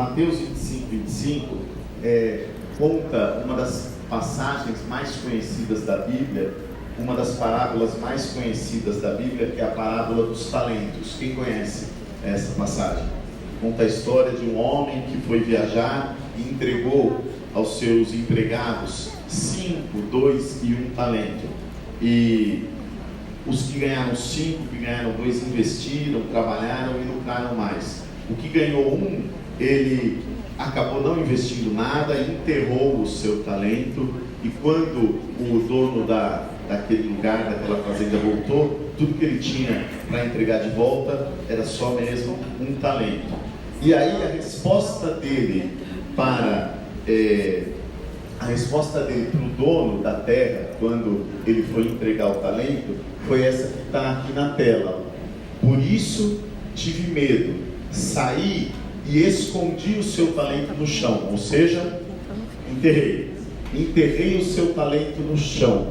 Mateus 25 conta uma das passagens mais conhecidas da Bíblia, uma das parábolas mais conhecidas da Bíblia, que é a parábola dos talentos. Quem conhece essa passagem? Conta a história de um homem que foi viajar e entregou aos seus empregados 5, 2 e 1 talento. E os que ganharam 5, que ganharam 2, investiram, trabalharam e lucraram mais. O que ganhou 1, ele acabou não investindo nada, enterrou o seu talento, e quando o dono daquele lugar, daquela fazenda voltou, tudo que ele tinha para entregar de volta era só mesmo 1 talento. E aí a resposta dele para o dono da terra, quando ele foi entregar o talento, foi essa que está aqui na tela. Por isso tive medo, saí e escondi o seu talento no chão, ou seja, enterrei o seu talento no chão.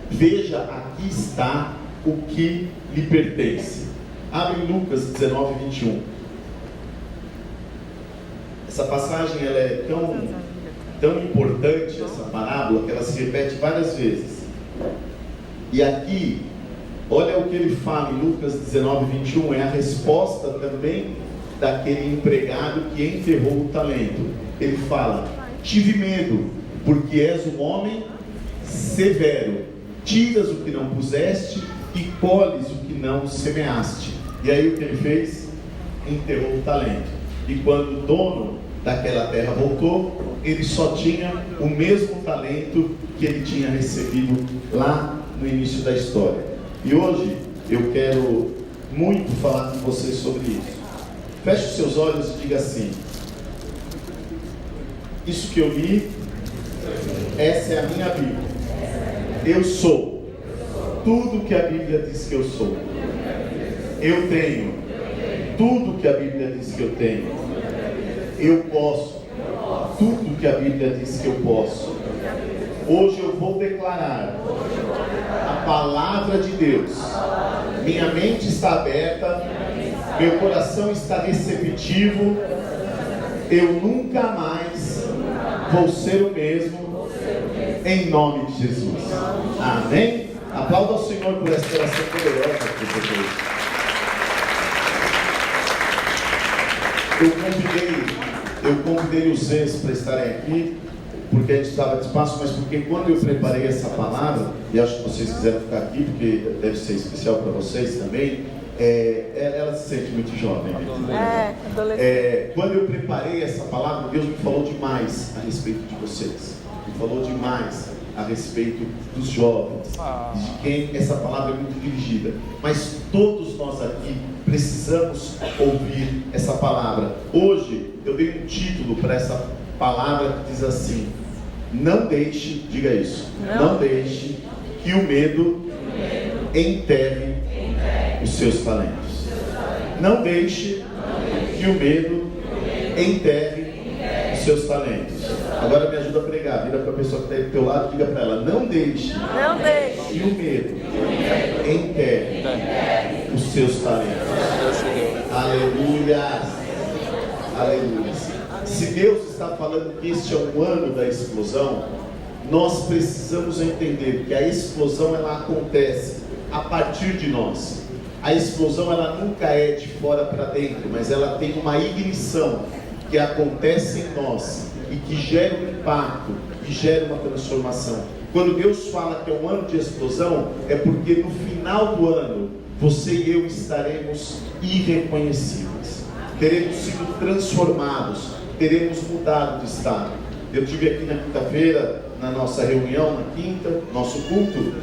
Veja, aqui está o que lhe pertence. Abre Lucas 19, 21. Essa passagem ela é tão importante, essa parábola, que ela se repete várias vezes. E aqui, olha o que ele fala em Lucas 19, 21, é a resposta também daquele empregado que enterrou o talento. Ele fala: tive medo, porque és um homem severo, tiras o que não puseste e colhes o que não semeaste. E aí o que ele fez? Enterrou o talento. E quando o dono daquela terra voltou, ele só tinha o mesmo talento que ele tinha recebido lá no início da história. E hoje eu quero muito falar com você sobre isso. Feche os seus olhos e diga assim: isso que eu li, essa é a minha Bíblia. Eu sou tudo que a Bíblia diz que eu sou. Eu tenho tudo que a Bíblia diz que eu tenho. Eu posso tudo que a Bíblia diz que eu posso. Hoje eu vou declarar a palavra de Deus. Minha mente está aberta, meu coração está receptivo. Eu nunca mais vou ser o mesmo, em nome de Jesus. Amém? Aplauda ao Senhor por essa oração poderosa que você fez. Eu convidei os ex para estarem aqui, porque a gente estava de espaço, mas porque quando eu preparei essa palavra, e acho que vocês quiseram ficar aqui, porque deve ser especial para vocês também, ela se sente muito jovem. Adolescente. Quando eu preparei essa palavra, Deus me falou demais a respeito de vocês. Me falou demais a respeito dos jovens, de quem essa palavra é muito dirigida. Mas todos nós aqui precisamos ouvir essa palavra. Hoje eu dei um título para essa palavra que diz assim: não deixe, diga isso, não deixe que o medo enterre os seus talentos. Não deixe que o medo enterre os seus talentos. Agora me ajuda a pregar. Vira para a pessoa que está aí do teu lado e diga para ela: não deixe que o medo enterre os seus talentos. Aleluia. Aleluia. Se Deus está falando que este é um ano da explosão, nós precisamos entender que a explosão ela acontece a partir de nós. A explosão ela nunca é de fora para dentro, mas ela tem uma ignição que acontece em nós e que gera um impacto, que gera uma transformação. Quando Deus fala que é um ano de explosão, é porque no final do ano você e eu estaremos irreconhecíveis, teremos sido transformados, teremos mudado de estado. Eu estive aqui na quinta-feira, na nossa reunião, na quinta, nosso culto,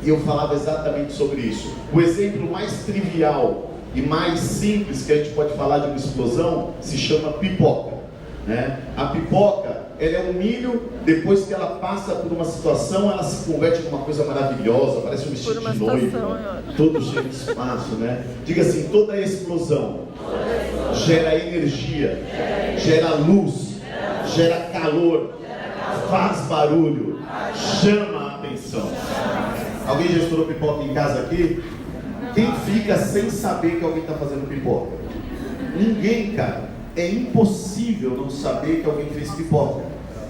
e eu falava exatamente sobre isso. O exemplo mais trivial e mais simples que a gente pode falar de uma explosão se chama pipoca, né? A pipoca, ela é um milho, depois que ela passa por uma situação, ela se converte numa coisa maravilhosa, parece um vestido de noiva, todo cheio de espaço, né? Diga assim: toda explosão gera energia, gera luz, gera calor, faz barulho, chama a atenção. Alguém já estourou pipoca em casa aqui? Quem fica sem saber que alguém está fazendo pipoca? Ninguém, cara. é impossível não saber que alguém fez pipoca,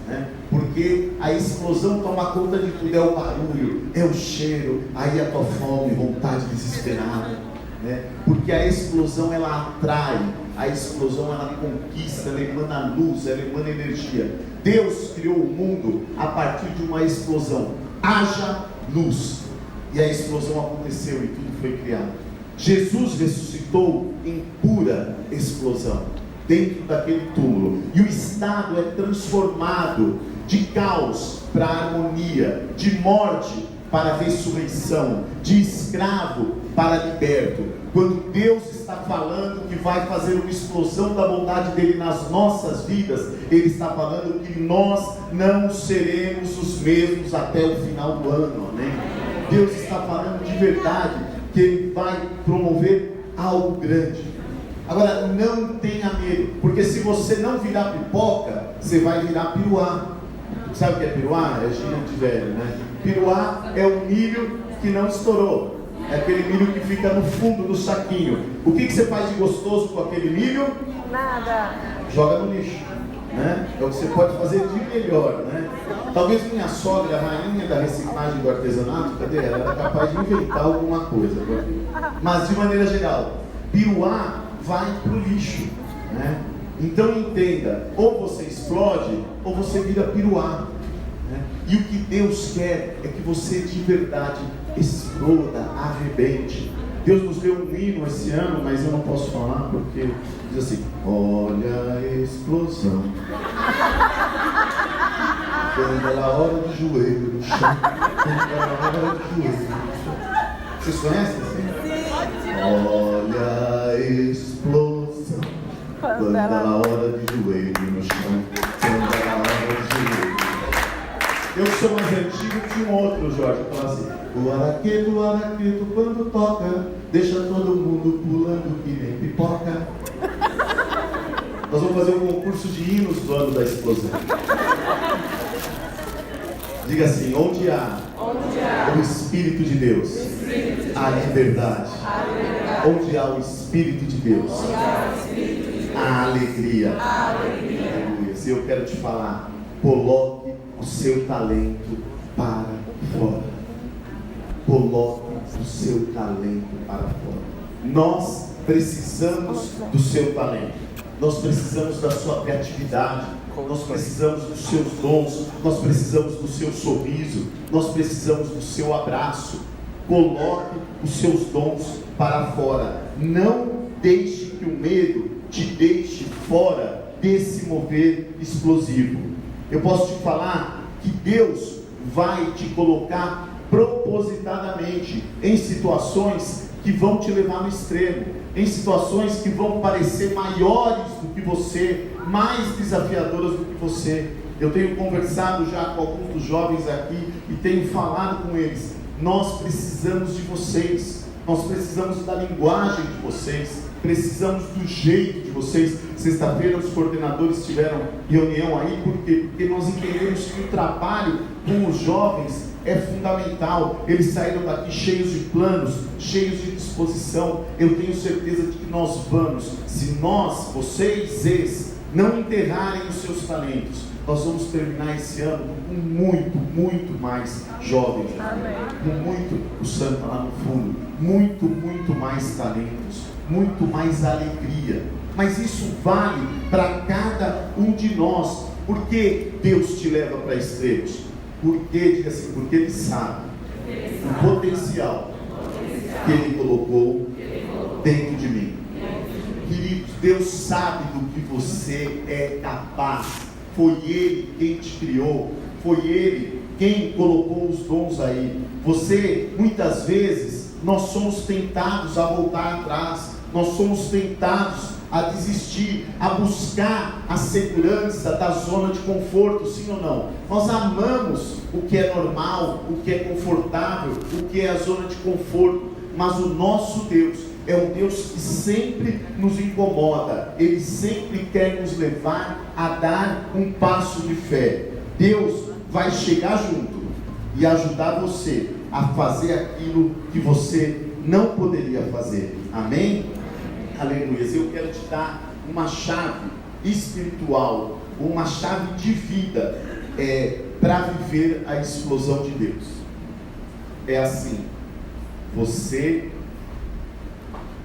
né? Porque a explosão toma conta de tudo, é o barulho, é o cheiro, aí a tua fome, vontade desesperada, né? Porque a explosão ela atrai, a explosão ela conquista, ela emana luz, ela emana energia. Deus criou o mundo a partir de uma explosão. Haja luz, e a explosão aconteceu e tudo foi criado. Jesus ressuscitou em pura explosão, dentro daquele túmulo, e o estado é transformado de caos para harmonia, de morte para ressurreição, de escravo para liberto. Quando Deus está falando que vai fazer uma explosão da bondade dele nas nossas vidas, ele está falando que nós não seremos os mesmos até o final do ano, amém? Deus está falando de verdade que ele vai promover algo grande. Agora, não tenha medo, porque se você não virar pipoca, você vai virar piruá. Sabe o que é piruá? É gíria de velho, né? Piruá é o milho que não estourou. É aquele milho que fica no fundo do saquinho. O que você faz de gostoso com aquele milho? Nada. Joga no lixo, né? É o que você pode fazer de melhor, né? Talvez minha sogra, a rainha da reciclagem do artesanato, cadê ela? Ela é capaz de inventar alguma coisa. Mas de maneira geral, piruá vai para o lixo, né? Então entenda, ou você explode, ou você vira piruá, né? E o que Deus quer é que você de verdade exploda, arrebente. Deus nos deu um hino esse ano, mas eu não posso falar porque diz assim: olha a explosão, quando ela hora de joelho no chão, quando ela hora de joelho no chão. Vocês conhecem assim? Olha a explosão, quando ela hora de joelho no chão, quando ela hora de joelho. Eu sou mais antigo que um outro, Jorge, que fala assim: o araqueto, quando toca, deixa todo mundo pulando que nem pipoca. Nós vamos fazer um concurso de hinos do ano da explosão. Diga assim: onde há o Espírito de Deus, há liberdade. Onde há o Espírito de Deus, há alegria. Se eu quero te falar, coloque o seu talento para fora. Coloque o seu talento para fora. Nós precisamos do seu talento. Nós precisamos da sua criatividade. Nós precisamos dos seus dons. Nós precisamos do seu sorriso. Nós precisamos do seu abraço. Coloque os seus dons para fora. Não deixe que o medo te deixe fora desse mover explosivo. Eu posso te falar que Deus vai te colocar propositadamente em situações que vão te levar no extremo, em situações que vão parecer maiores do que você, mais desafiadoras do que você. Eu tenho conversado já com alguns dos jovens aqui e tenho falado com eles: nós precisamos de vocês, nós precisamos da linguagem de vocês, precisamos do jeito de vocês. Sexta-feira os coordenadores tiveram reunião aí, porque nós entendemos que o trabalho com os jovens é fundamental. Eles saíram daqui cheios de planos, cheios de disposição. Eu tenho certeza de que nós vamos, se nós, vocês, não enterrarem os seus talentos, nós vamos terminar esse ano com muito mais jovens, com muito, o Sam está lá no fundo, muito mais talentos, muito mais alegria. Mas isso vale para cada um de nós. Por que Deus te leva para extremos? Porque, diga assim, porque Ele sabe o potencial que Ele colocou dentro de mim. Queridos, Deus sabe do que você é capaz. Foi Ele quem te criou, foi Ele quem colocou os dons aí. Você, muitas vezes, nós somos tentados a voltar atrás, nós somos tentados a desistir, a buscar a segurança da zona de conforto, sim ou não? Nós amamos o que é normal, o que é confortável, o que é a zona de conforto, mas o nosso Deus é um Deus que sempre nos incomoda. Ele sempre quer nos levar a dar um passo de fé. Deus vai chegar junto e ajudar você a fazer aquilo que você não poderia fazer. Amém? Aleluia. Eu quero te dar uma chave espiritual, uma chave de vida para viver a explosão de Deus. É assim,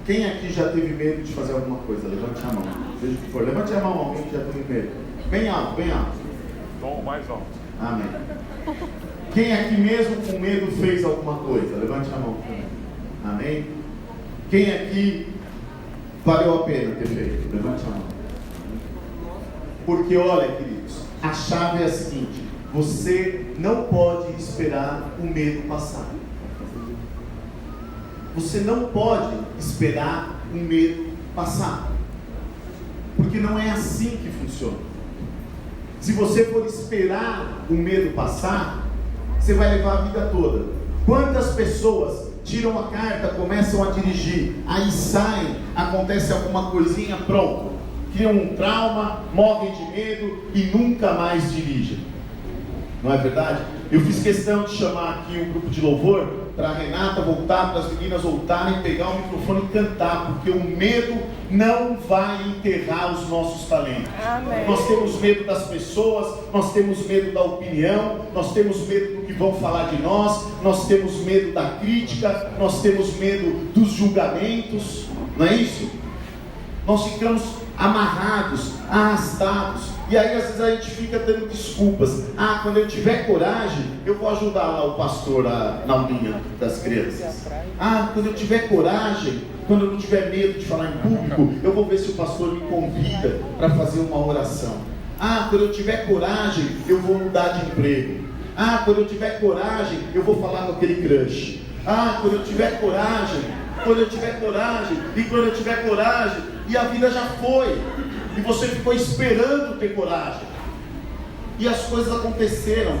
quem aqui já teve medo de fazer alguma coisa? Levante a mão, seja o que for. Levante a mão, alguém que já teve medo. Bem alto, bem alto. Tom, mais alto. Amém. Quem aqui mesmo com medo fez alguma coisa? Levante a mão. Amém. Quem aqui valeu a pena ter feito? Levante a mão. Porque olha, queridos, a chave é a seguinte: você não pode esperar o medo passar. Você não pode esperar o medo passar. Porque não é assim que funciona. Se você for esperar o medo passar, você vai levar a vida toda. Quantas pessoas tiram a carta, começam a dirigir, aí saem, acontece alguma coisinha, pronto, criam um trauma, morrem de medo e nunca mais dirigem. Não é verdade? Eu fiz questão de chamar aqui um grupo de louvor para a Renata voltar, para as meninas voltarem, pegar o microfone e cantar, porque o medo não vai enterrar os nossos talentos. Amém. Nós temos medo das pessoas, nós temos medo da opinião, nós temos medo do que vão falar de nós temos medo da crítica, nós temos medo dos julgamentos, não é isso? Nós ficamos amarrados, arrastados, e aí às vezes a gente fica dando desculpas. Quando eu tiver coragem, eu vou ajudar lá o pastor na aulinha das crianças. Quando eu tiver coragem, quando eu não tiver medo de falar em público, eu vou ver se o pastor me convida para fazer uma oração. Quando eu tiver coragem, eu vou mudar de emprego. Quando eu tiver coragem, eu vou falar com aquele crush. Quando eu tiver coragem, e a vida já foi, e você ficou esperando ter coragem, e as coisas aconteceram.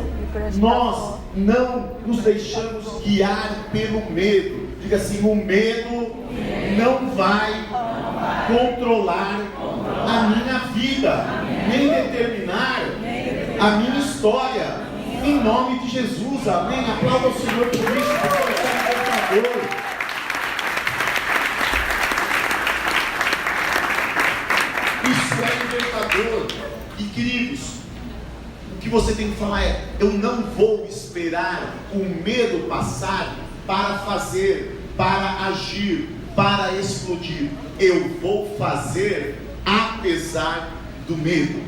Nós não nos deixamos guiar pelo medo. Diga assim: o medo não vai controlar a minha vida, nem determinar a minha história, em nome de Jesus. Amém. Aplauda o Senhor por isso, porque Ele é libertador. Isso é libertador. E queridos, o que você tem que falar é: eu não vou esperar o medo passar para fazer, para agir, para explodir. Eu vou fazer apesar do medo.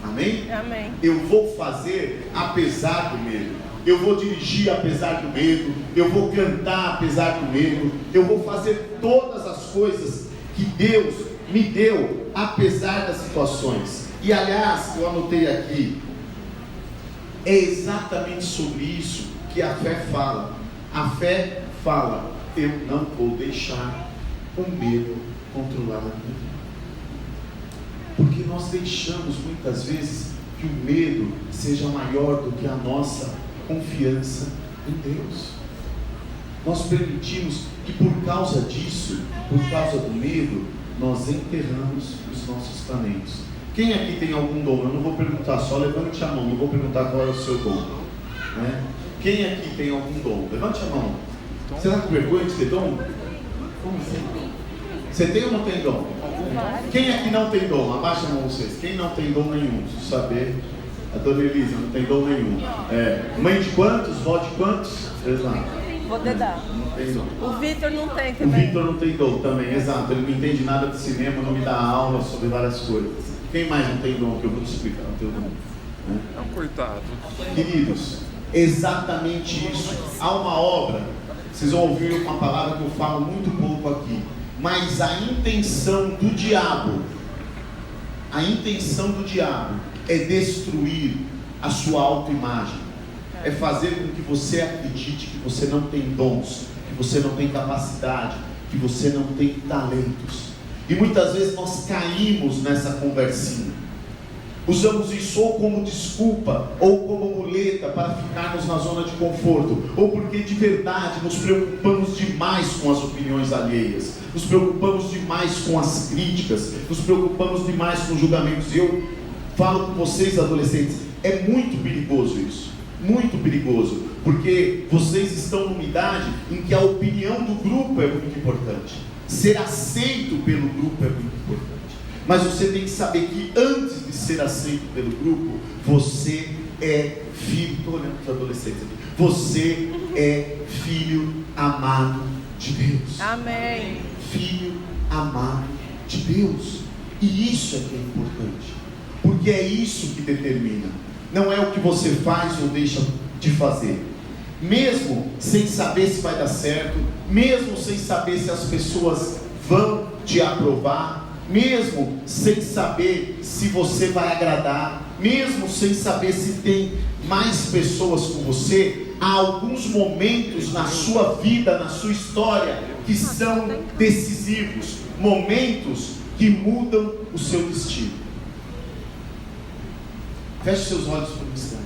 Amém? Amém. Eu vou fazer apesar do medo. Eu vou dirigir apesar do medo. Eu vou cantar apesar do medo. Eu vou fazer todas as coisas que Deus me deu apesar das situações. E aliás, eu anotei aqui, é exatamente sobre isso que a fé fala. A fé fala: eu não vou deixar o medo controlar a minha vida. Porque nós deixamos muitas vezes que o medo seja maior do que a nossa confiança em Deus. Nós permitimos que por causa disso, por causa do medo, nós enterramos os nossos talentos. Quem aqui tem algum dom? Eu não vou perguntar, só levante a mão, não vou perguntar qual é o seu dom, né? Quem aqui tem algum dom? Levante a mão. Você está com vergonha de ter dom? Como assim? Você tem ou não tem dom? Quem aqui não tem dom? Abaixa a mão vocês. Quem não tem dom nenhum? Preciso saber. A dona Elisa não tem dom nenhum. Mãe de quantos? Vó de quantos? Exato. Vou dedar. Não tem dom. O Vitor não tem O também. Vitor não tem dom também, exato. Ele não entende nada de cinema, não me dá aula sobre várias coisas. Quem mais não tem dom que eu vou te explicar? Não tem dom. É um coitado. Queridos, exatamente isso. Há uma obra, vocês vão ouvir uma palavra que eu falo muito pouco aqui, mas a intenção do diabo é destruir a sua autoimagem, é fazer com que você acredite que você não tem dons, que você não tem capacidade, que você não tem talentos. E muitas vezes nós caímos nessa conversinha. Usamos isso ou como desculpa, ou como muleta para ficarmos na zona de conforto, ou porque de verdade nos preocupamos demais com as opiniões alheias, nos preocupamos demais com as críticas, nos preocupamos demais com os julgamentos. E eu falo com vocês, adolescentes, é muito perigoso isso, muito perigoso, porque vocês estão numa idade em que a opinião do grupo é muito importante, ser aceito pelo grupo é muito importante. Mas você tem que saber que antes de ser aceito pelo grupo, você é filho. Estou olhando para os adolescentes aqui. Você é filho amado de Deus. Amém. Filho amado de Deus. E isso é que é importante, porque é isso que determina. Não é o que você faz ou deixa de fazer. Mesmo sem saber se vai dar certo, mesmo sem saber se as pessoas vão te aprovar, mesmo sem saber se você vai agradar, mesmo sem saber se tem mais pessoas com você, há alguns momentos na sua vida, na sua história, que são decisivos, momentos que mudam o seu destino. Feche seus olhos por um instante.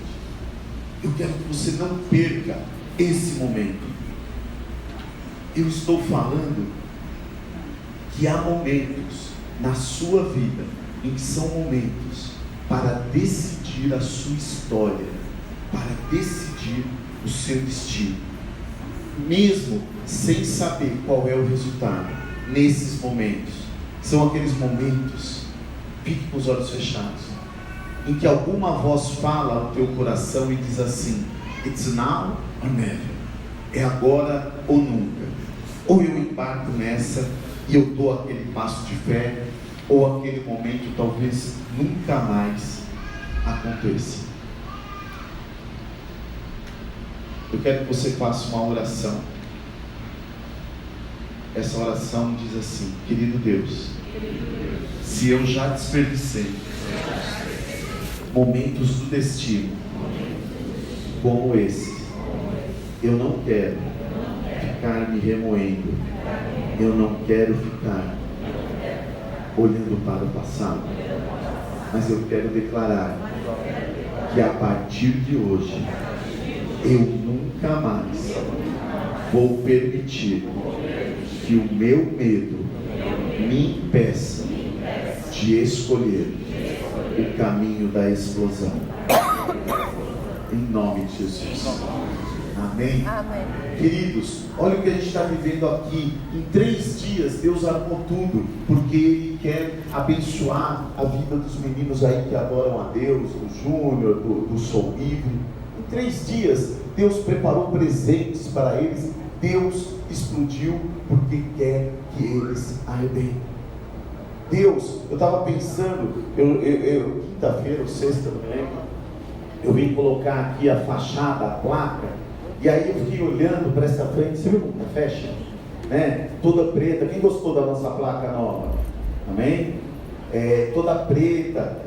Eu quero que você não perca esse momento. Eu estou falando que há momentos na sua vida em que são momentos para decidir a sua história, para decidir o seu destino, mesmo sem saber qual é o resultado. Nesses momentos, são aqueles momentos, fique com os olhos fechados, em que alguma voz fala ao teu coração e diz assim: it's now or never, é agora ou nunca. Ou eu embarco nessa e eu dou aquele passo de fé, ou aquele momento talvez nunca mais aconteça. Eu quero que você faça uma oração. Essa oração diz assim: querido Deus, se eu já desperdicei momentos do destino como esse, eu não quero ficar me remoendo, eu não quero ficar olhando para o passado, mas eu quero declarar que a partir de hoje eu nunca mais vou permitir que o meu medo me impeça de escolher o caminho da explosão. Em nome de Jesus. Amém? Amém. Queridos, olha o que a gente está vivendo aqui. Em 3 dias Deus armou tudo, porque Ele quer abençoar a vida dos meninos aí que adoram a Deus, do Júnior, do Sou Livre. Em 3 dias Deus preparou presentes para eles. Deus explodiu porque quer que eles arrebentem. Deus, eu estava pensando, quinta-feira ou sexta, não me lembro, eu vim colocar aqui a fachada, a placa, e aí eu fiquei olhando para essa frente. Você viu como está fecha? Né? Toda preta. Quem gostou da nossa placa nova? Amém? Toda preta,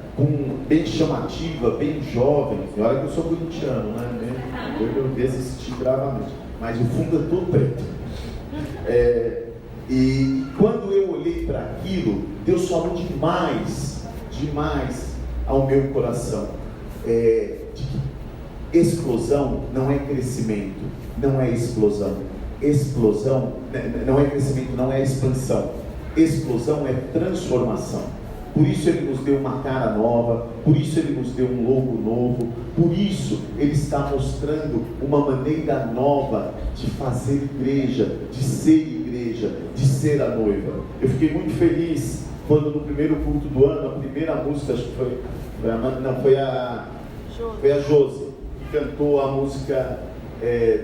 bem chamativa, bem jovem. E olha que eu sou corintiano, né? Eu desisti bravamente, mas o fundo é todo preto. E quando eu olhei para aquilo, Deus falou demais ao meu coração. De que explosão não é crescimento, não é explosão. Explosão não é crescimento, não é expansão. Explosão é transformação. Por isso Ele nos deu uma cara nova, por isso Ele nos deu um logo novo, por isso Ele está mostrando uma maneira nova de fazer igreja, de ser a noiva. Eu fiquei muito feliz quando no primeiro culto do ano, a primeira música, acho que foi a Josi, que cantou a música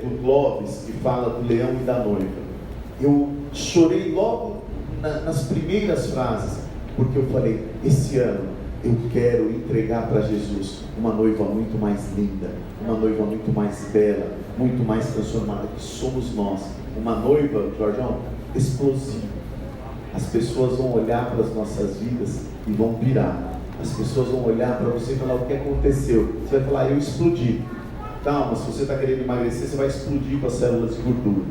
do Clóvis, que fala do leão e da noiva. Eu chorei logo nas primeiras frases, porque eu falei: esse ano eu quero entregar para Jesus uma noiva muito mais linda, uma noiva muito mais bela, muito mais transformada, que somos nós. Uma noiva, Jorjão, explosiva. As pessoas vão olhar para as nossas vidas e vão pirar. As pessoas vão olhar para você e falar: o que aconteceu? Você vai falar: eu explodi. Calma, se você está querendo emagrecer, você vai explodir com as células de gordura.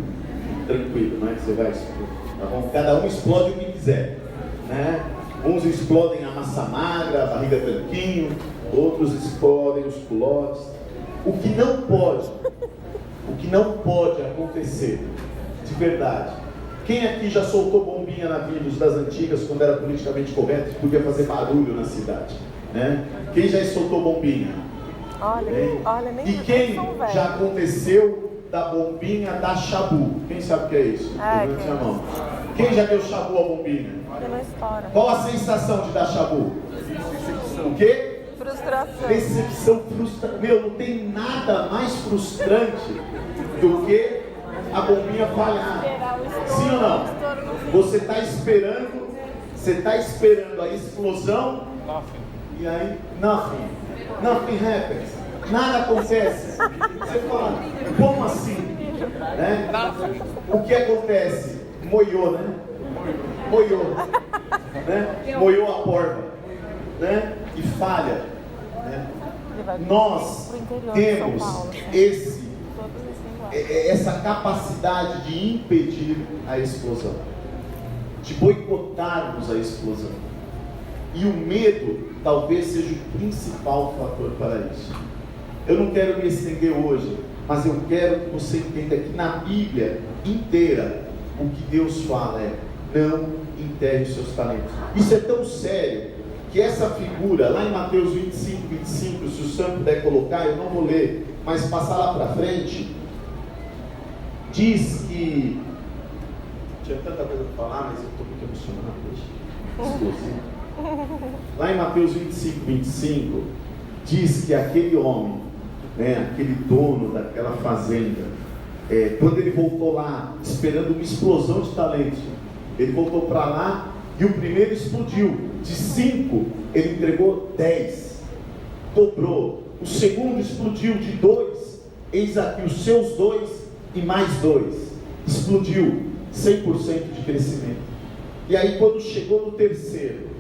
Tranquilo, né? Você vai explodir. Tá bom? Cada um explode o que quiser, né? Uns explodem a massa magra, a barriga tanquinho, outros explodem os culotes. O que não pode acontecer, de verdade. Quem aqui já soltou bombinha na vida das antigas, quando era politicamente correto, podia fazer barulho na cidade, né? Quem já soltou bombinha? Olha, nem e quem já aconteceu da bombinha da Shabu? Quem sabe o que é isso? Levante a mão. Quem já deu Shabu a bombinha? E não estoura. Qual a sensação de dar chabu? O quê? Frustração. Decepção, frustração. Meu, não tem nada mais frustrante do que a bombinha falhar. Sim ou não? Você está esperando a explosão e aí nothing happens. Nada acontece. Você fala, como assim? Né? O que acontece? Moiou, né? Moiou. Né? Moiou a porta. Né? E falha. Né? Nós temos essa capacidade de impedir a explosão, de boicotarmos a explosão. E o medo talvez seja o principal fator para isso. Eu não quero me estender hoje, mas eu quero que você entenda que na Bíblia inteira o que Deus fala é: não enterre os seus talentos. Isso é tão sério que essa figura, lá em Mateus 25, se o Sam puder colocar, eu não vou ler, mas passar lá para frente, diz que... Tinha tanta coisa para falar, mas eu estou muito emocionado hoje. Explosivo. Lá em Mateus 25, diz que aquele homem, né, aquele dono daquela fazenda, quando ele voltou lá, esperando uma explosão de talentos, ele voltou para lá e o primeiro explodiu. De 5, ele entregou 10, dobrou. O segundo explodiu de 2, eis aqui os seus 2 e mais 2, explodiu, 100% de crescimento. E aí quando chegou no terceiro,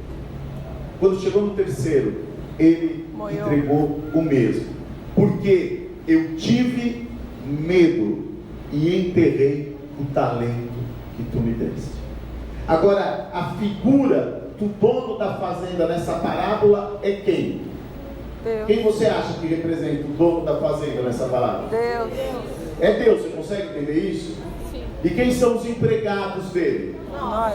ele entregou o mesmo, porque eu tive medo e enterrei o talento que tu me deste. Agora, a figura do dono da fazenda nessa parábola é quem? Deus. Quem você acha que representa o dono da fazenda nessa parábola? Deus. É Deus, você consegue entender isso? Sim. E quem são os empregados dele? Nós.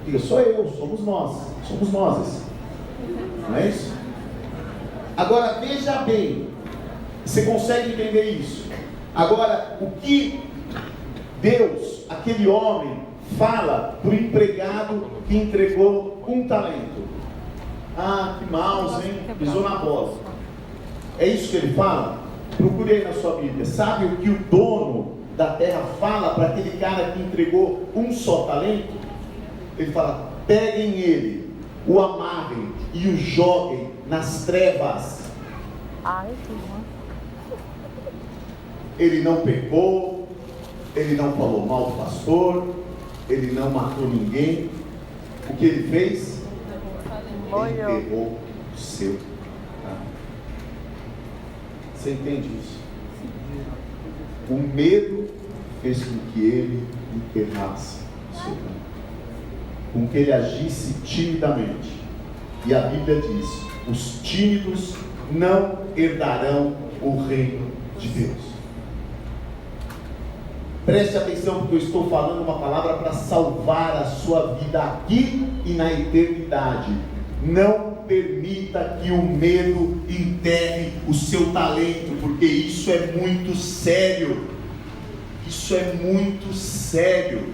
Diga, sou eu, somos nós. Não é isso? Agora, veja bem, você consegue entender isso? Agora, o que Deus, aquele homem, fala para o empregado que entregou um talento? Ah, que mouse, hein? Pisou na bola. É isso que ele fala? Procure aí na sua Bíblia. Sabe o que o dono da terra fala para aquele cara que entregou um só talento? Ele fala: peguem ele, o amarrem e o joguem nas trevas. Ai, que bom. Ele não pecou, ele não falou mal do pastor, ele não matou ninguém. O que ele fez? Ele enterrou o seu talento. Você entende isso? O medo fez com que ele enterrasse o seu talento, com que ele agisse timidamente. E a Bíblia diz: os tímidos não herdarão o reino de Deus. Preste atenção, porque eu estou falando uma palavra para salvar a sua vida aqui e na eternidade. Não permita que o medo enterre o seu talento, porque isso é muito sério. Isso é muito sério.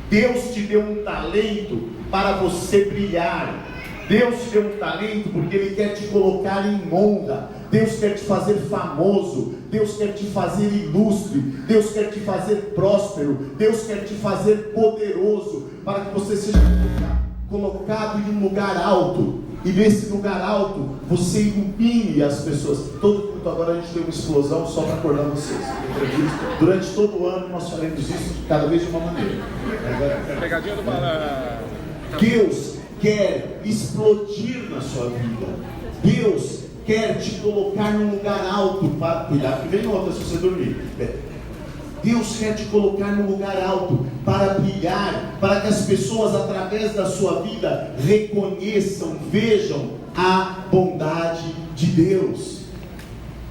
Deus te deu um talento para você brilhar. Deus te deu um talento porque Ele quer te colocar em honra. Deus quer te fazer famoso. Deus quer te fazer ilustre. Deus quer te fazer próspero. Deus quer te fazer poderoso, para que você seja colocado em um lugar alto. E nesse lugar alto você ilumine as pessoas. Todo culto agora a gente tem uma explosão só para acordar vocês. Durante todo o ano nós faremos isso cada vez de uma maneira. Pegadinha do balão. Deus quer explodir na sua vida. Deus quer te colocar num lugar alto. Para cuidar que vem outra se você dormir. Deus quer te colocar num lugar alto para brilhar, para que as pessoas através da sua vida reconheçam, vejam a bondade de Deus.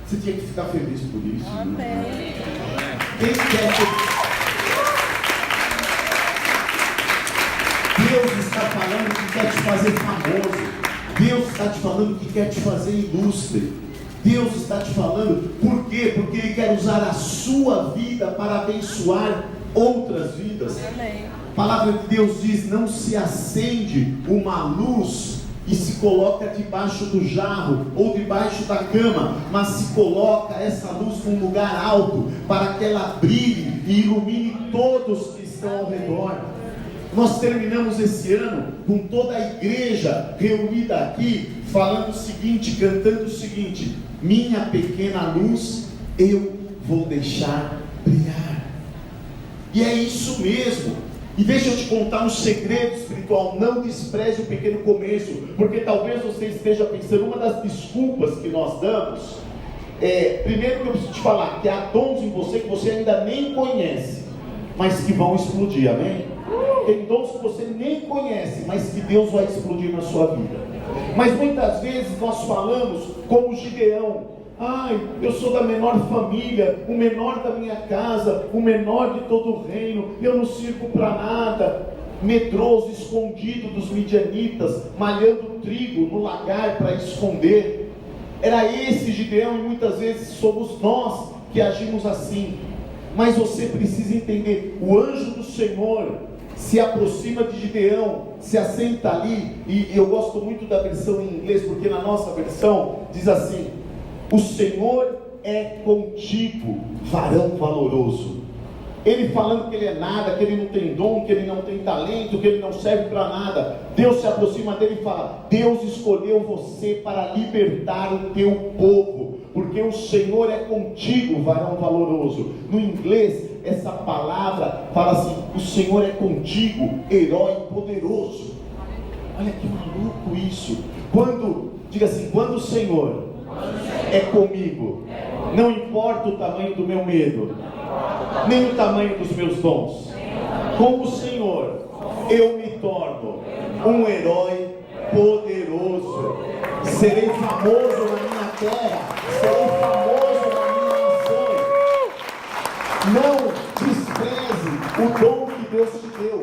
Você tinha que ficar feliz por isso. Amém. Né? Quem quer Deus está falando que quer te fazer famoso. Deus está te falando que quer te fazer ilustre. Deus está te falando, por quê? Porque Ele quer usar a sua vida para abençoar outras vidas. Amém. palavra de Deus diz: não se acende uma luz e se coloca debaixo do jarro ou debaixo da cama, mas se coloca essa luz num lugar alto, para que ela brilhe e ilumine todos que estão ao redor. Nós terminamos esse ano com toda a igreja reunida aqui, falando o seguinte, cantando o seguinte: minha pequena luz eu vou deixar brilhar. E é isso mesmo. E deixa eu te contar um segredo espiritual: não despreze o pequeno começo, porque talvez você esteja pensando, uma das desculpas que nós damos primeiro que eu preciso te falar, que há dons em você que você ainda nem conhece, mas que vão explodir, amém? Tem dons que você nem conhece, mas que Deus vai explodir na sua vida. Mas muitas vezes nós falamos como Gideão: ai, eu sou da menor família, o menor da minha casa, o menor de todo o reino, eu não sirvo para nada. Medroso, escondido dos midianitas, malhando trigo no lagar para esconder. Era esse Gideão, e muitas vezes somos nós que agimos assim. Mas você precisa entender: o anjo do Senhor se aproxima de Gideão, se assenta ali, e eu gosto muito da versão em inglês, porque na nossa versão diz assim: o Senhor é contigo, varão valoroso. Ele falando que ele é nada, que ele não tem dom, que ele não tem talento, que ele não serve para nada. Deus se aproxima dele e fala: Deus escolheu você para libertar o teu povo, porque o Senhor é contigo, varão valoroso. No inglês, essa palavra fala assim: o Senhor é contigo, herói poderoso. Olha que maluco isso. Diga assim: quando o Senhor é comigo, não importa o tamanho do meu medo, nem o tamanho dos meus dons. Com o Senhor eu me torno um herói poderoso. Serei famoso na minha terra, serei famoso na minha nação. Não despreze o dom que Deus te deu.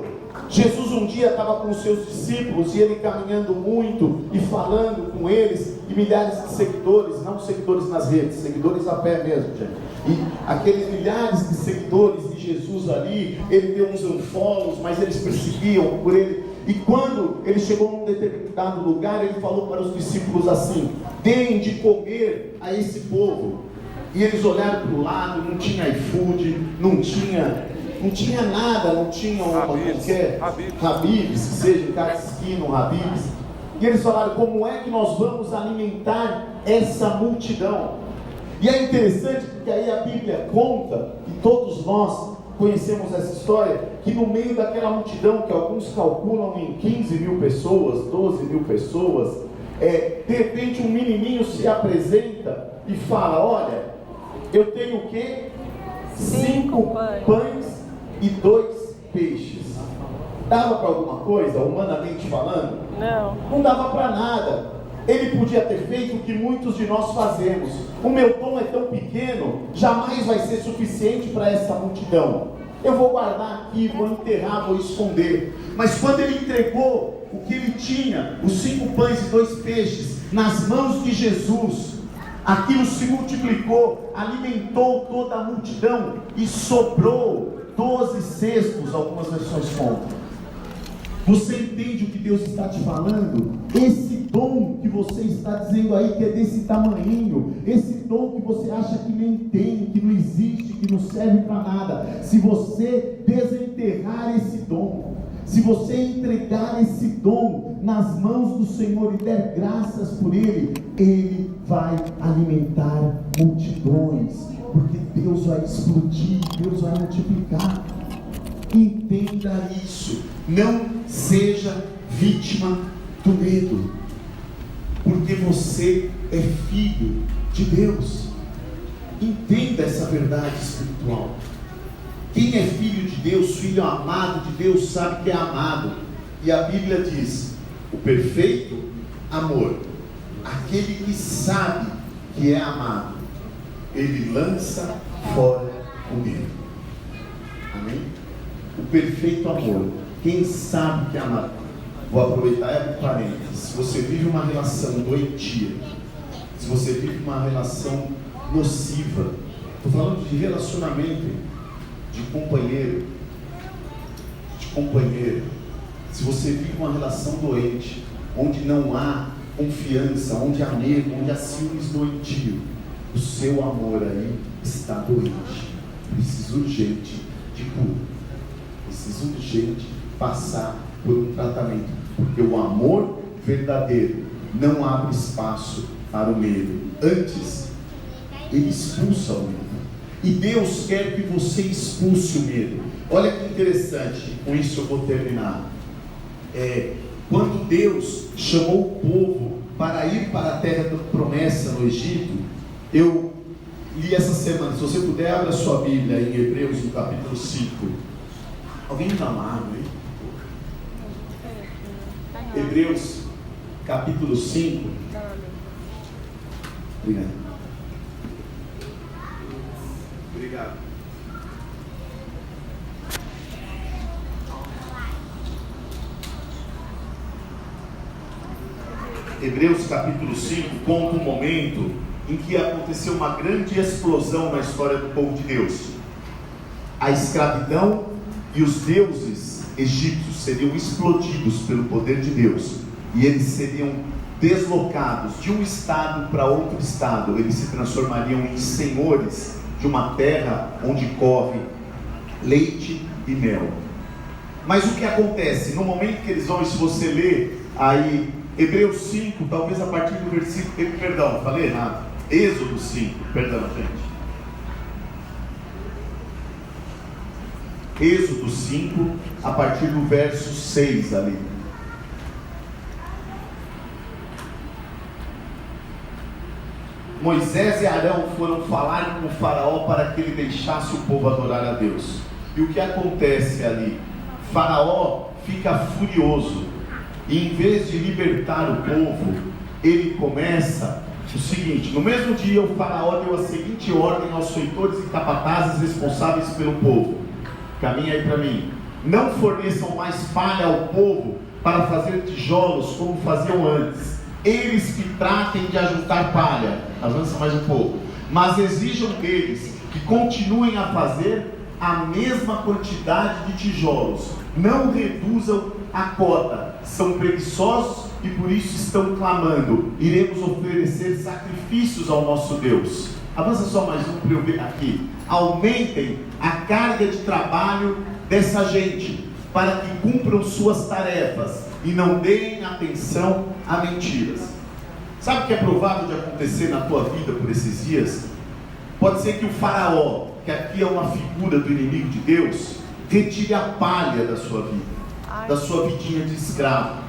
Jesus um dia estava com os seus discípulos, e ele caminhando muito e falando com eles, e milhares de seguidores, não seguidores nas redes, seguidores a pé mesmo, gente. E aqueles milhares de seguidores de Jesus ali, ele deu uns unfollows, mas eles perseguiam por ele. E quando ele chegou num determinado lugar, ele falou para os discípulos assim: deem de comer a esse povo. E eles olharam para o lado, não tinha iFood, não tinha nada, não tinha uma qualquer Habib's, que seja em cada esquina um Habib's. E eles falaram: como é que nós vamos alimentar essa multidão? E é interessante porque aí a Bíblia conta, e todos nós conhecemos essa história, que no meio daquela multidão, que alguns calculam em 15 mil pessoas, 12 mil pessoas, de repente um menininho se apresenta e fala: olha, eu tenho o quê? 5 pães e 2 peixes. Dava para alguma coisa, humanamente falando? Não dava para nada. Ele podia ter feito o que muitos de nós fazemos: o meu dom é tão pequeno, jamais vai ser suficiente para essa multidão, eu vou guardar aqui, vou enterrar, vou esconder. Mas quando ele entregou o que ele tinha, os 5 pães e 2 peixes, nas mãos de Jesus, aquilo se multiplicou, alimentou toda a multidão, e sobrou 12 cestos, algumas versões contam. Você entende o que Deus está te falando? Esse dom que você está dizendo aí que é desse tamanhinho, esse dom que você acha que nem tem, que não existe, que não serve para nada, se você desenterrar esse dom, se você entregar esse dom nas mãos do Senhor e der graças por ele, ele vai alimentar multidões, porque Deus vai explodir, Deus vai multiplicar. Entenda isso. Não seja vítima do medo, porque você é filho de Deus. Entenda essa verdade espiritual. Quem é filho de Deus, filho amado de Deus, sabe que é amado. E a Bíblia diz: o perfeito amor, aquele que sabe que é amado, ele lança fora o medo. Amém? O perfeito amor, quem sabe que é amado. Vou aproveitar e abrir parênteses. Se você vive uma relação doentia, se você vive uma relação nociva, estou falando de relacionamento, de companheiro, de companheiro, se você vive uma relação doente, onde não há confiança, onde há medo, onde há ciúmes doentio, o seu amor aí está doente. Precisa urgente de cura. Precisa urgente passar por um tratamento. Porque o amor verdadeiro não abre espaço para o medo. Antes, ele expulsa o medo. E Deus quer que você expulse o medo. Olha que interessante, com isso eu vou terminar. Quando Deus chamou o povo para ir para a terra da promessa no Egito, eu li essa semana, se você puder, abra sua Bíblia em Hebreus, no capítulo 5. Alguém está amargo aí? Hebreus, capítulo 5. Obrigado. Obrigado. Hebreus capítulo 5 conta um momento em que aconteceu uma grande explosão na história do povo de Deus. A escravidão e os deuses egípcios seriam explodidos pelo poder de Deus, e eles seriam deslocados de um estado para outro estado. Eles se transformariam em senhores de uma terra onde corre leite e mel. Mas o que acontece? No momento que eles vão, se você ler aí Hebreus 5, talvez a partir do versículo, perdão, falei errado, Êxodo 5, perdão gente, Êxodo 5, a partir do verso 6 ali. Moisés e Arão foram falar com o faraó para que ele deixasse o povo adorar a Deus. E o que acontece ali? Faraó fica furioso, e em vez de libertar o povo, ele começa o seguinte: no mesmo dia o faraó deu a seguinte ordem aos feitores e capatazes responsáveis pelo povo: caminha aí para mim, não forneçam mais palha ao povo para fazer tijolos como faziam antes, eles que tratem de ajuntar palha, avança mais um pouco, mas exijam deles que continuem a fazer a mesma quantidade de tijolos, não reduzam a cota, são preguiçosos e por isso estão clamando: iremos oferecer sacrifícios ao nosso Deus. Avança só mais um para eu ver aqui. Aumentem a carga de trabalho dessa gente, para que cumpram suas tarefas e não deem atenção a mentiras. Sabe o que é provável de acontecer na tua vida por esses dias? Pode ser que o faraó, que aqui é uma figura do inimigo de Deus, retire a palha da sua vida, da sua vidinha de escravo.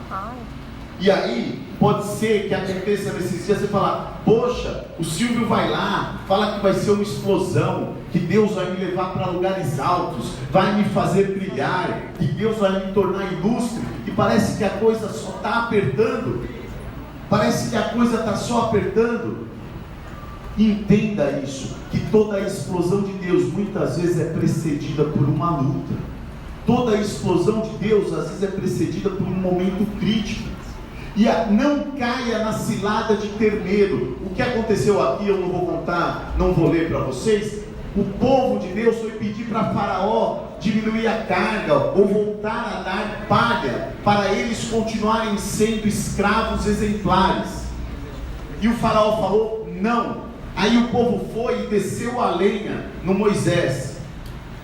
E aí, pode ser que aconteça nesses dias você falar: poxa, o Silvio vai lá, fala que vai ser uma explosão, que Deus vai me levar para lugares altos, vai me fazer brilhar, que Deus vai me tornar ilustre, e parece que a coisa só está apertando, parece que a coisa está só apertando. Entenda isso, que toda a explosão de Deus muitas vezes é precedida por uma luta. Toda a explosão de Deus às vezes é precedida por um momento crítico. E não caia na cilada de ter medo. O que aconteceu aqui eu não vou contar, não vou ler para vocês. O povo de Deus foi pedir para Faraó diminuir a carga ou voltar a dar palha para eles continuarem sendo escravos exemplares. E o Faraó falou não. Aí o povo foi e desceu a lenha no Moisés.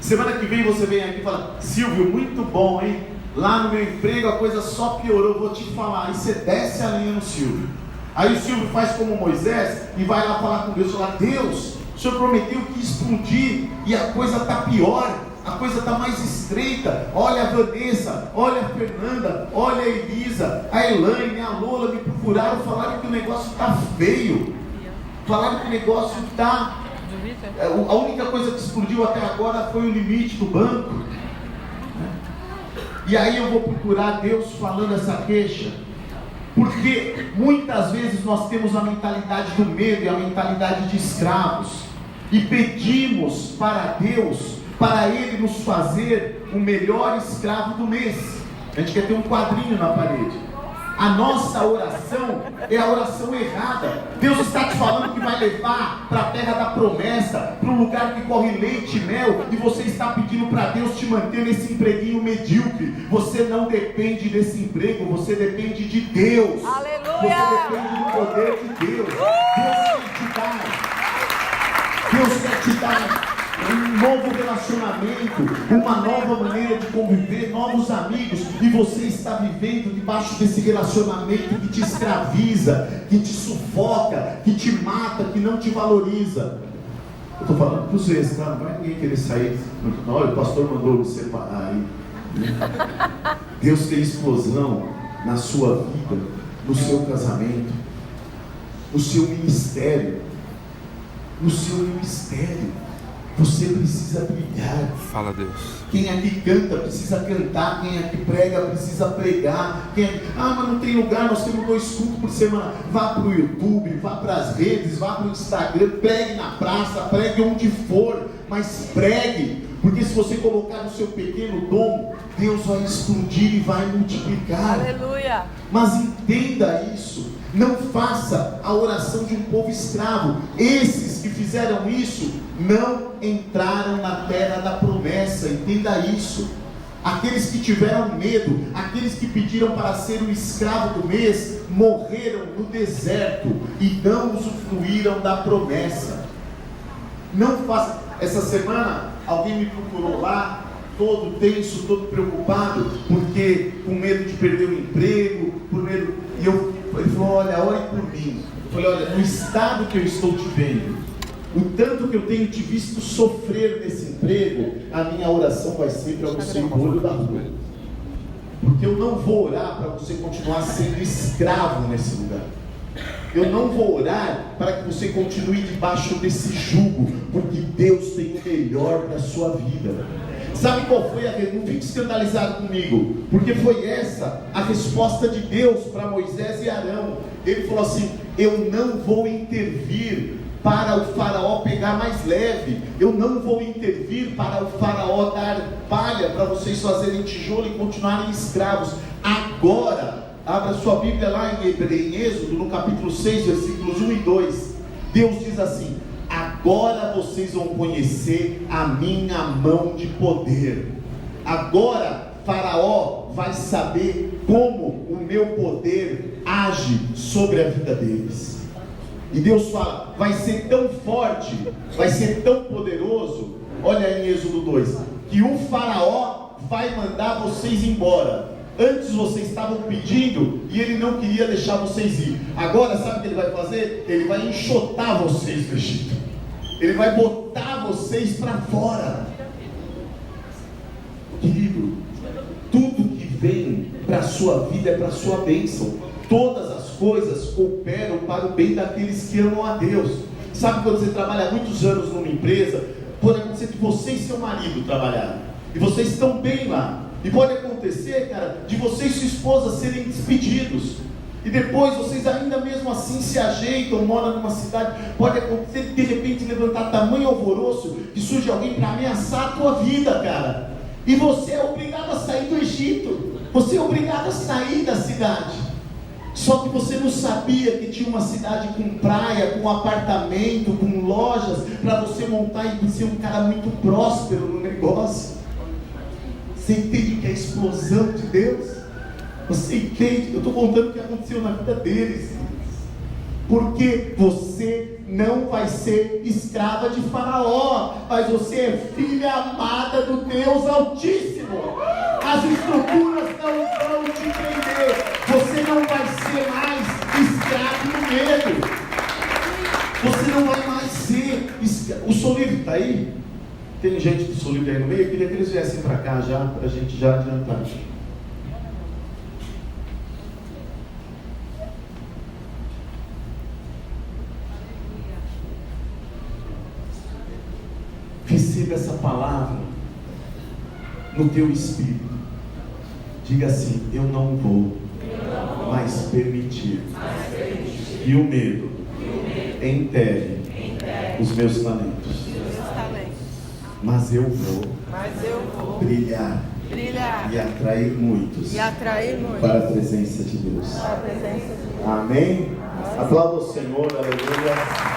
Semana que vem você vem aqui e fala: Silvio, muito bom, hein? Lá no meu emprego a coisa só piorou, vou te falar. Aí você desce a lenha no Silvio. Aí o Silvio faz como Moisés e vai lá falar com Deus, falar: Deus, o Senhor prometeu que ia explodir e a coisa está pior, a coisa está mais estreita. Olha a Vanessa, olha a Fernanda, olha a Elisa, a Elaine, a Lola me procuraram, falaram que o negócio está feio, falaram que o negócio está... A única coisa que explodiu até agora foi o limite do banco. E aí eu vou procurar Deus falando essa queixa, porque muitas vezes nós temos a mentalidade do medo e a mentalidade de escravos, e pedimos para Deus, para Ele nos fazer o melhor escravo do mês. A gente quer ter um quadrinho na parede. A nossa oração é a oração errada. Deus está te falando que vai levar para a terra da promessa, para um lugar que corre leite e mel, e você está pedindo para Deus te manter nesse empreguinho medíocre. Você não depende desse emprego, você depende de Deus. Aleluia! Você depende do poder de Deus. Deus quer te dar um novo relacionamento, uma nova maneira de conviver, novos amigos, e você está vivendo debaixo desse relacionamento que te escraviza, que te sufoca, que te mata, que não te valoriza. Eu estou falando para vocês, tá? Não vai ninguém querer sair. Olha, o pastor mandou me separar aí. Deus tem explosão na sua vida, no seu casamento, no seu ministério. No seu ministério. Você precisa brilhar. Fala, Deus. Quem aqui canta precisa cantar. Quem aqui prega precisa pregar. Mas não tem lugar, nós temos 2 cultos por semana. Vá para o YouTube, vá para as redes, vá para o Instagram, pregue na praça, pregue onde for, mas pregue, porque se você colocar no seu pequeno dom, Deus vai explodir e vai multiplicar. Aleluia! Mas entenda isso. Não faça a oração de um povo escravo. Esses que fizeram isso não entraram na terra da promessa. Entenda isso. Aqueles que tiveram medo, aqueles que pediram para ser o escravo do mês, morreram no deserto e não usufruíram da promessa. Não faça. Essa semana alguém me procurou lá, todo tenso, todo preocupado, porque com medo de perder o emprego, por medo. E ele falou: olha, ore por mim. Eu falei: olha, no estado que eu estou te vendo, o tanto que eu tenho te visto sofrer nesse emprego, a minha oração vai ser para você ir no olho da rua. Porque eu não vou orar para você continuar sendo escravo nesse lugar. Eu não vou orar para que você continue debaixo desse jugo, porque Deus tem o melhor para a sua vida. Sabe qual foi a resposta? Não fique escandalizado comigo, porque foi essa a resposta de Deus para Moisés e Arão. Ele falou assim: eu não vou intervir para o faraó pegar mais leve, eu não vou intervir para o faraó dar palha para vocês fazerem tijolo e continuarem escravos. Agora, abra sua Bíblia lá em Êxodo, no capítulo 6, versículos 1 e 2. Deus diz assim: agora vocês vão conhecer a minha mão de poder. Agora faraó vai saber como o meu poder age sobre a vida deles. E Deus fala: vai ser tão forte, vai ser tão poderoso, olha aí em Êxodo 2, que o faraó vai mandar vocês embora. Antes vocês estavam pedindo e ele não queria deixar vocês ir. Agora sabe o que ele vai fazer? Ele vai enxotar vocês do Egito. Ele vai botar vocês para fora. Querido, tudo que vem para a sua vida é para a sua bênção. Todas as coisas cooperam para o bem daqueles que amam a Deus. Sabe quando você trabalha muitos anos numa empresa, pode acontecer de você e seu marido trabalharem, e vocês estão bem lá, e pode acontecer, cara, de você e sua esposa serem despedidos, e depois vocês ainda mesmo assim se ajeitam, moram numa cidade. Pode acontecer de repente levantar tamanho alvoroço, que surge alguém para ameaçar a tua vida, cara, e você é obrigado a sair do Egito, você é obrigado a sair da cidade. Só que você não sabia que tinha uma cidade com praia, com apartamento, com lojas, para você montar e ser um cara muito próspero no negócio. Você entende que é a explosão de Deus? Você entende? Eu estou contando o que aconteceu na vida deles. Porque você não vai ser escrava de Faraó, mas você é filha amada do Deus Altíssimo. As estruturas não vão te prender. Você não vai ser mais escravo do medo. Você não vai mais ser escravo. O Solívio está aí? Tem gente do Solívio aí no meio? Eu queria que eles viessem para cá já, para a gente já adiantar. Receba essa palavra no teu espírito. Diga assim: eu não vou mais permitir que o medo enterre os meus talentos. Mas eu vou brilhar Brilhar. E atrair muitos E atrair muito. para a presença de Deus. A presença de Deus. Amém? Aplauda o Senhor, aleluia.